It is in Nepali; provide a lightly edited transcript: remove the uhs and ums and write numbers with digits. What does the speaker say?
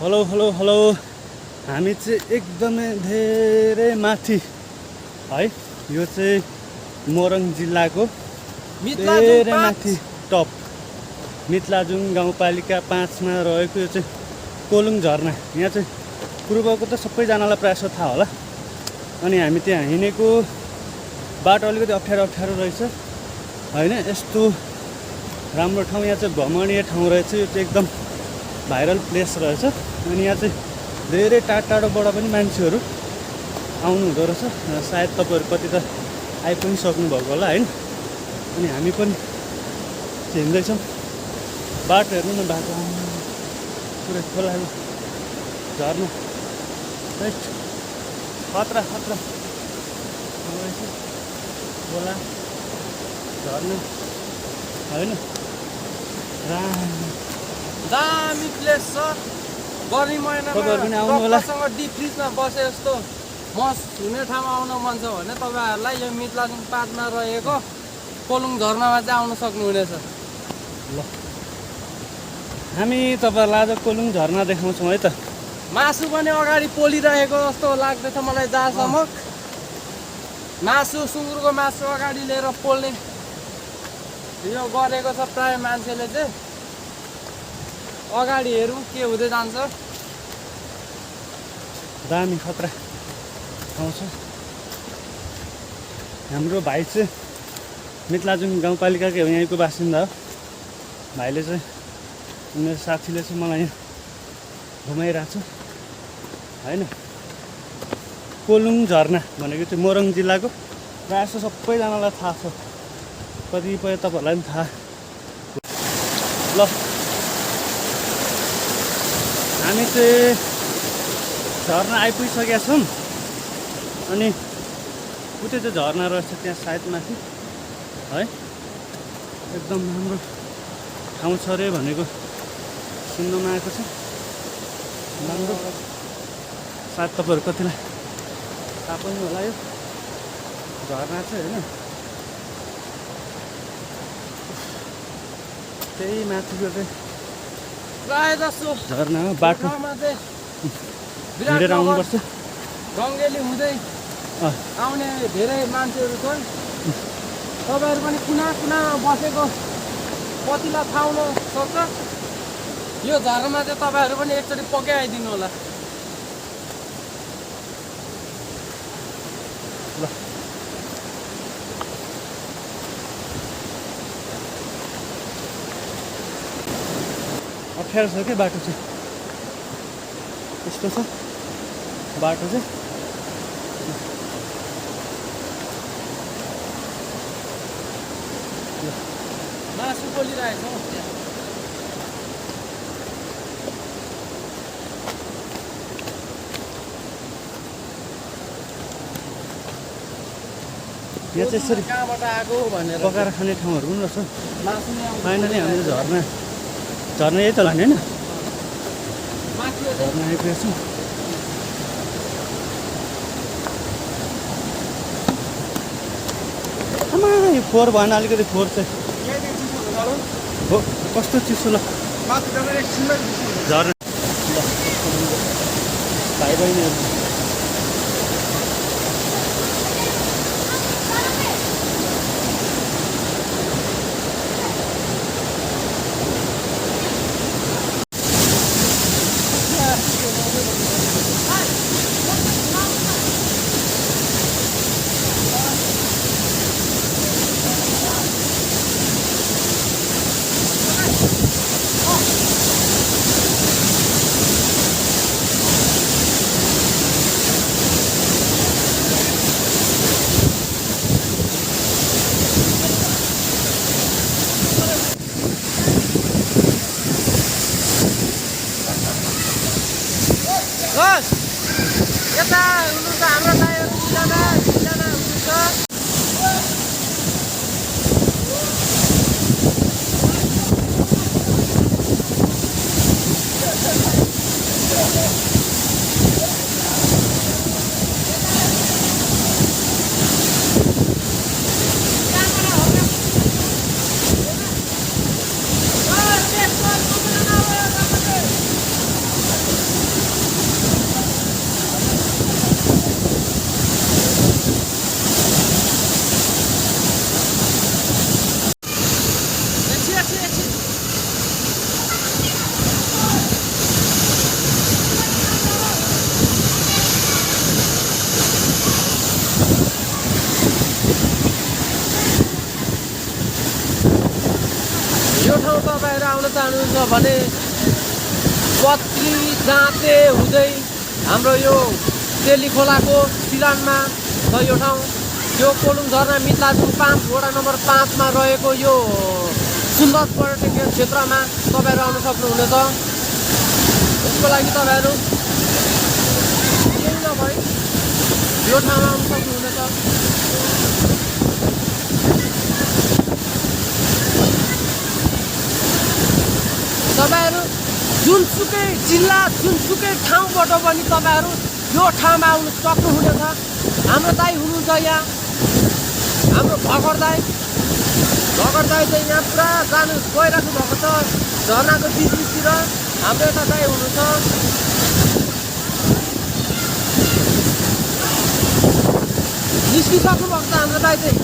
हेलो हेलो हेलो हामी चाहिँ एकदमै धेरै माथि है यो चाहिँ मोरङ जिल्लाको धेरै माथि टप मितलाजुङ गाउँपालिका 5 मा रहेको यो चाहिँ कोलुङ झरना। यहाँ चाहिँ पूर्वको त सबैजनालाई प्रायः थाहा होला। अनि हामी त्यहाँ हिँडेको बाटो अलिकति अप्ठ्यारो रहेछ हैन। यस्तो राम्रो ठाउँ, यहाँ चाहिँ भ्रमणीय ठाउँ रहेछ। यो चाहिँ एकदम भाइरल प्लेस रहेछ। अनि यहाँ चाहिँ धेरै टाढोबाट पनि मान्छेहरू आउनु हुँदो रहेछ। सायद तपाईँहरू कति त आइ पनि सक्नुभएको होला हैन। अनि हामी पनि हिँड्दैछौँ। बाटो हेर्नु न, बाटो पुरै खोलाहरू झर्नु खतरा खोला झर्नु होइन। दामी प्लेस छ। गर्मी महिनामा डिप फ्रिजमा बसे जस्तो मस हुने ठाउँमा आउन मन छ भने तपाईँहरूलाई यो मितलाजुङ 5 मा रहेको कोलुङ झरनामा चाहिँ आउन सक्नुहुनेछ। ल हामी तपाईँहरूलाई आज कोलुङ झरना देखाउँछौँ है त। मासु पनि अगाडि पोलिरहेको जस्तो लाग्दैछ मलाई जहाँसम्म। मासु सुँगुरको मासु अगाडि लिएर पोल्ने यो गरेको छ प्राय मान्छेले चाहिँ। अगाडि हेरौँ के हुँदै जान्छ। दामी खतरा ठाउँ छ। हाम्रो भाइ चाहिँ मितलाजुङ गाउँपालिकाकै हो, यहीँको बासिन्दा हो। भाइले चाहिँ उनीहरू साथीले चाहिँ मलाई यहाँ घुमाइरहेको छ होइन। कोलुङ झरना भनेको चाहिँ मोरङ जिल्लाको प्रायः जस्तो सबैजनालाई थाहा छ, कतिपय तपाईँहरूलाई पनि थाहा। ल हामी चाहिँ झरना आइपुगिसकेका छौँ। अनि उतै चाहिँ झरना रहेछ त्यहाँ सायद माथि है। एकदम राम्रो ठाउँ छ अरे भनेको सुन्नमा आएको छ। राम्रो सायद तपाईँहरू कतिलाई थाहा पनि होला यो झरना चाहिँ होइन। त्यही माथिको चाहिँ प्रायः जसो झरना हो। बाटो हिँडेर आउनुपर्छ। रङ्गेली हुँदै आउने धेरै मान्छेहरू छन्। तपाईँहरू पनि कुनामा बसेको कतिलाई थाहा हुन सक्छ। यो झरनामा चाहिँ तपाईँहरू पनि एकचोटि पक्कै आइदिनु होला। ल अप्ठ्यारो छ कि बाटो चाहिँ, यस्तो छ बाटो चाहिँ। मासु पोलिरहेको छ। यहाँ चाहिँ यसरी कहाँबाट आएको भनेर पकाएर खाने ठाउँहरू पनि रहेछ। मासु नै आउँछ। फाइनली हामीले झरना यही त लाने होइन। झरना आइपुगेको छौँ। आमा यो फोहोर भएन अलिकति फोहोर चाहिँ हो। कस्तो चिसो ल झरना। ल भाइ बहिनीहरू यता हुनुहुन्छ हाम्रो दाइहरू दुईजना हुनुहुन्छ। यो ठाउँ तपाईँहरू आउन चाहनुहुन्छ भने पत्री जाँते हुँदै हाम्रो यो तेली खोलाको सिरानमा छ यो ठाउँ। यो कोलुङ झरना मितलाजुङ 5 वडा नम्बर 5 मा रहेको यो सुन्दर पर्यटकीय क्षेत्रमा तपाईँहरू आउन सक्नुहुनेछ। यसको लागि तपाईँहरू केही नभई यो ठाउँमा आउन सक्नुहुनेछ। तपाईँहरू जुनसुकै जिल्ला जुनसुकै ठाउँबाट पनि तपाईँहरू यो ठाउँमा आउनु सक्नुहुनेछ। हाम्रो दाइ हुनुहुन्छ यहाँ, हाम्रो भगर दाइ चाहिँ यहाँ पुरा जानु गइराख्नु भएको छ झरनाको बिचतिर। हाम्रो यता दाइ हुनुहुन्छ। निस्किसक्नु भएको छ हाम्रो दाइ चाहिँ।